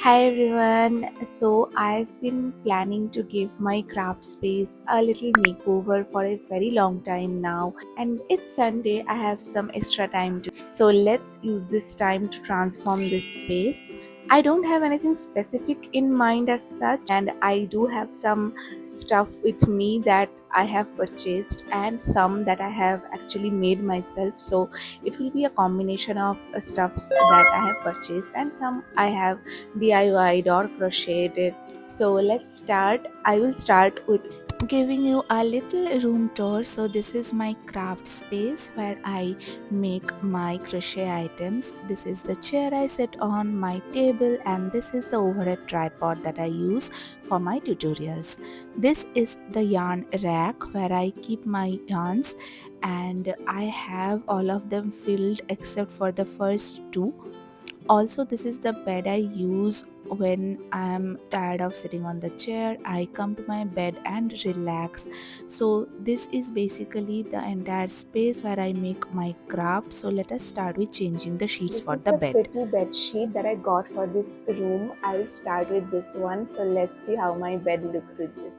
Hi everyone. So I've been planning to give my craft space a little makeover for a very long time now, and it's Sunday. I have some extra time to. So let's use this time to transform this space. I don't have anything specific in mind as such, and I do have some stuff with me that I have purchased and some that I have actually made myself. So it will be a combination of stuffs that I have purchased and some I have DIY'd or crocheted. So let's start. I will start with giving you a little room tour. So this is my craft space where I make my crochet items. This is the chair I sit on, my table, and this is the overhead tripod that I use for my tutorials. This is the yarn rack where I keep my yarns, and I have all of them filled except for the first two. Also, this is the bed I use when I'm tired of sitting on the chair. I come to my bed and relax. So this is basically the entire space where I make my craft. So let us start with changing the sheets This for is the the bed. pretty bed sheet that I got for this room. I'll start with this one. So let's see how my bed looks with this.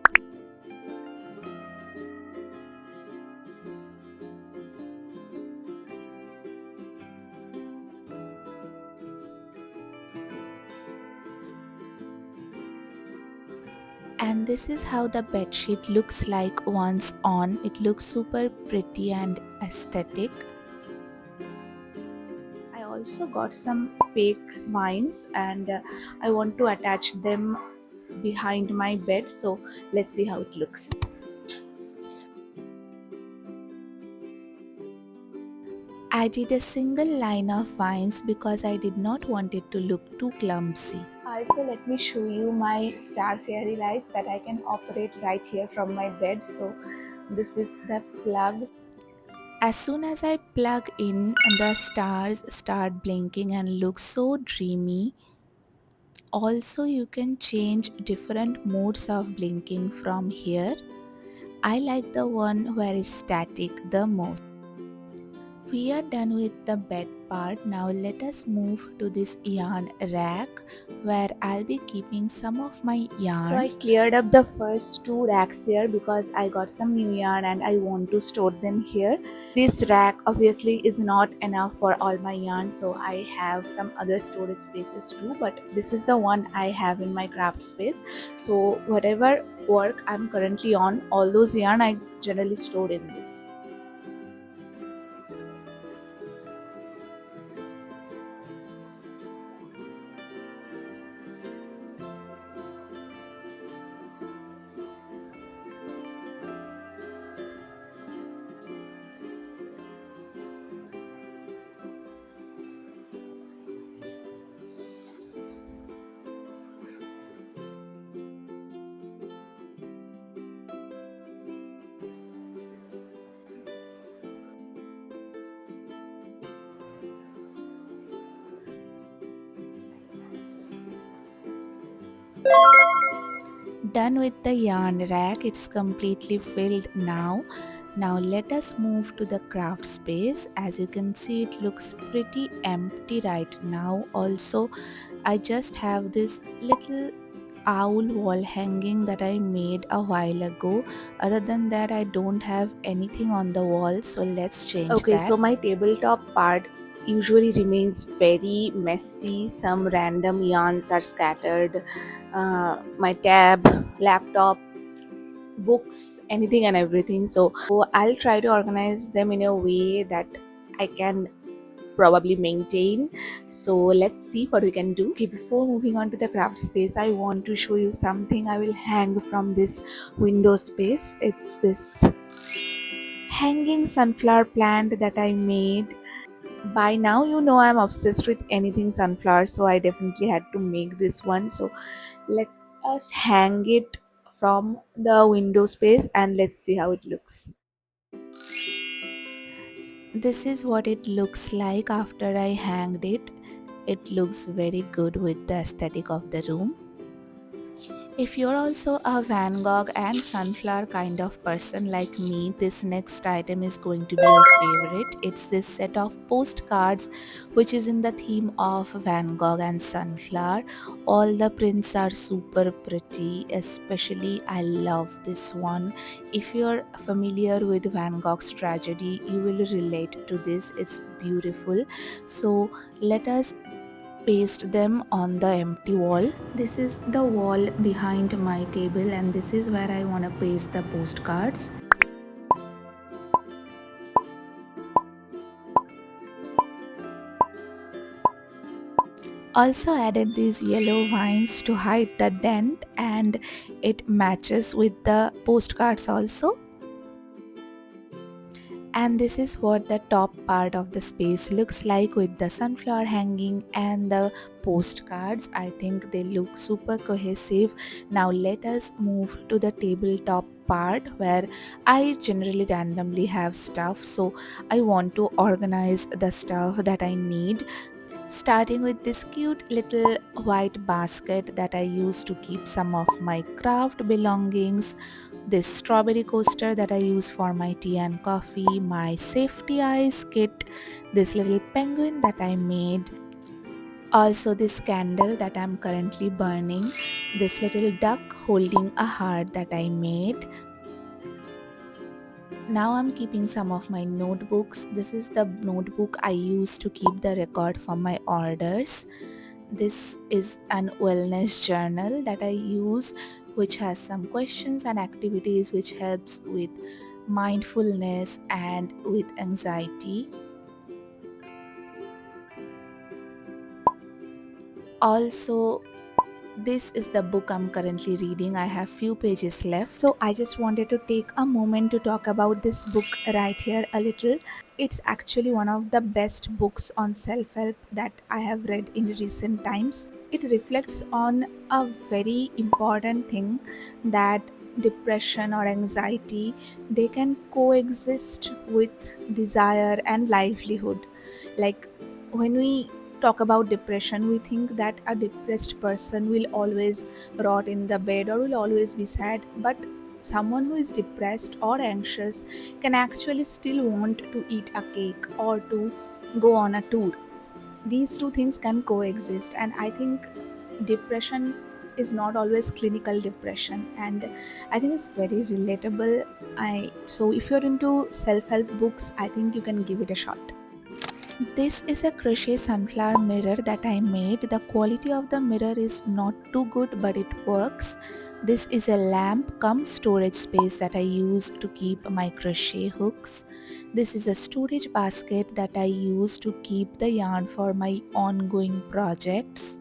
And this is how the bed sheet looks like once on. It looks super pretty and aesthetic. I also got some fake vines, and I want to attach them behind my bed. So let's see how it looks. I did a single line of vines because I did not want it to look too clumsy. Also, let me show you my star fairy lights that I can operate right here from my bed. So this is the plug. As soon as I plug in, the stars start blinking and look so dreamy. Also, you can change different modes of blinking from here. I like the one where it's static the most. We are done with the bed part. Now let us move to this yarn rack where I'll be keeping some of my So I yarn. cleared up the first two racks here because I got some new yarn and I want to store them here. This rack obviously is not enough for all my yarn, so I have some other storage spaces too, but this is the one I have in my craft space. So whatever work I'm currently on, all those yarn I generally store in this. Done with the yarn rack, it's completely filled now. Now let us move to the craft space. As you can see, it looks pretty empty right now. Also, I just have this little owl wall hanging that I made a while ago. Other than that, I don't have anything on the wall, so let's change Okay, that. so my tabletop part usually remains very messy. Some random yarns are scattered. My tab, laptop, books, anything and everything. So I'll try to organize them in a way that I can probably maintain. So let's see what we can do. Okay, before moving on to the craft space, I want to show you something I will hang from this window space. It's this hanging sunflower plant that I made. By now you know I'm obsessed with anything sunflower, so I definitely had to make this one. So let us hang it from the window space and let's see how it looks. This is what it looks like after I hanged it. It looks very good with the aesthetic of the room. If you're also a Van Gogh and sunflower kind of person like me, this next item is going to be your favorite. It's this set of postcards which is in the theme of Van Gogh and sunflower. All the prints are super pretty, especially I love this one. If you're familiar with Van Gogh's tragedy, you will relate to this. It's beautiful. So let us paste them on the empty wall. This is the wall behind my table and this is where I want to paste the postcards. Also added these yellow vines to hide the dent and it matches with the postcards also. And this is what the top part of the space looks like with the sunflower hanging and the postcards. I think they look super cohesive. Now let us move to the tabletop part where I generally randomly have stuff, so I want to organize the stuff that I need, starting with this cute little white basket that I use to keep some of my craft belongings, this strawberry coaster that I use for my tea and coffee, my safety eyes kit, this little penguin that I made, also this candle that I'm currently burning, this little duck holding a heart that I made. Now I'm keeping some of my notebooks. This is the notebook I use to keep the record for my orders. This is an wellness journal that I use, which has some questions and activities which helps with mindfulness and with anxiety. Also, this is the book I'm currently reading. I have few pages left, so I just wanted to take a moment to talk about this book right here a little. It's actually one of the best books on self-help that I have read in recent times. It reflects on a very important thing, that depression or anxiety, they can coexist with desire and livelihood. Like, when we talk about depression, we think that a depressed person will always rot in the bed or will always be sad, but someone who is depressed or anxious can actually still want to eat a cake or to go on a tour. These two things can coexist, and I think depression is not always clinical depression, and I think it's very relatable. I So if you're into self-help books, I think you can give it a shot. This is a crochet sunflower mirror that I made. The quality of the mirror is not too good, but it works. This is a lamp cum storage space that I use to keep my crochet hooks. This is a storage basket that I use to keep the yarn for my ongoing projects.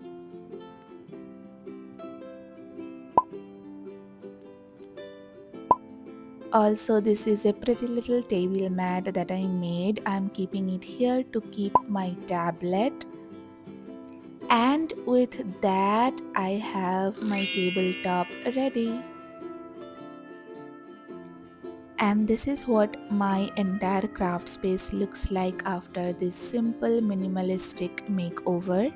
Also, this is a pretty little table mat that I made. I'm keeping it here to keep my tablet. And with that, I have my tabletop ready. And this is what my entire craft space looks like after this simple minimalistic makeover.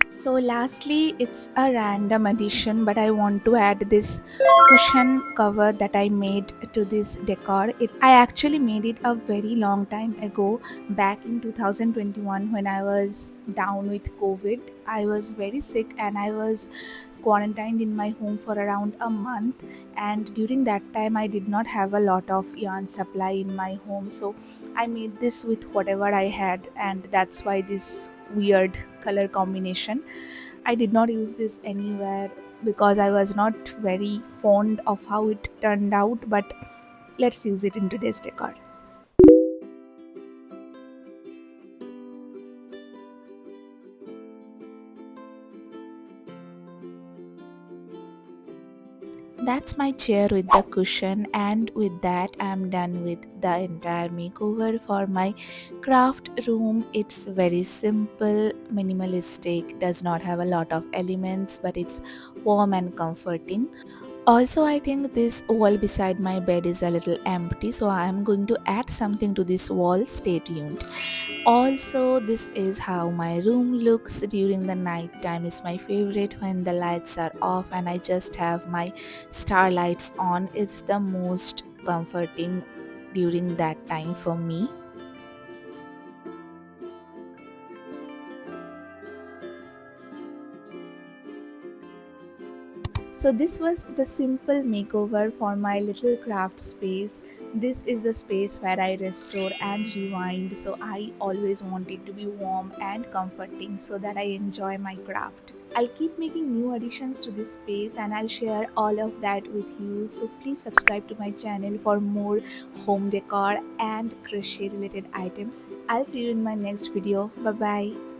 So lastly, it's a random addition, but I want to add this cushion cover that I made to this decor. I actually made it a very long time ago, back in 2021 when I was down with COVID. I was very sick and I was quarantined in my home for around a month, and during that time I did not have a lot of yarn supply in my home, so I made this with whatever I had, and that's why this weird color combination. I did not use this anywhere because I was not very fond of how it turned out, but let's use it in today's decor. That's my chair with the cushion, and with that I'm done with the entire makeover for my craft room. It's very simple, minimalistic, does not have a lot of elements, but it's warm and comforting. Also, I think this wall beside my bed is a little empty, so I'm going to add something to this wall. Stay tuned. Also, this is how my room looks during the night time. Is my favorite when the lights are off and I just have my starlights on. It's the most comforting during that time for me. So this was the simple makeover for my little craft space. This is the space where I restore and rewind. So I always want it to be warm and comforting so that I enjoy my craft. I'll keep making new additions to this space and I'll share all of that with you. So please subscribe to my channel for more home decor and crochet related items. I'll see you in my next video. Bye bye.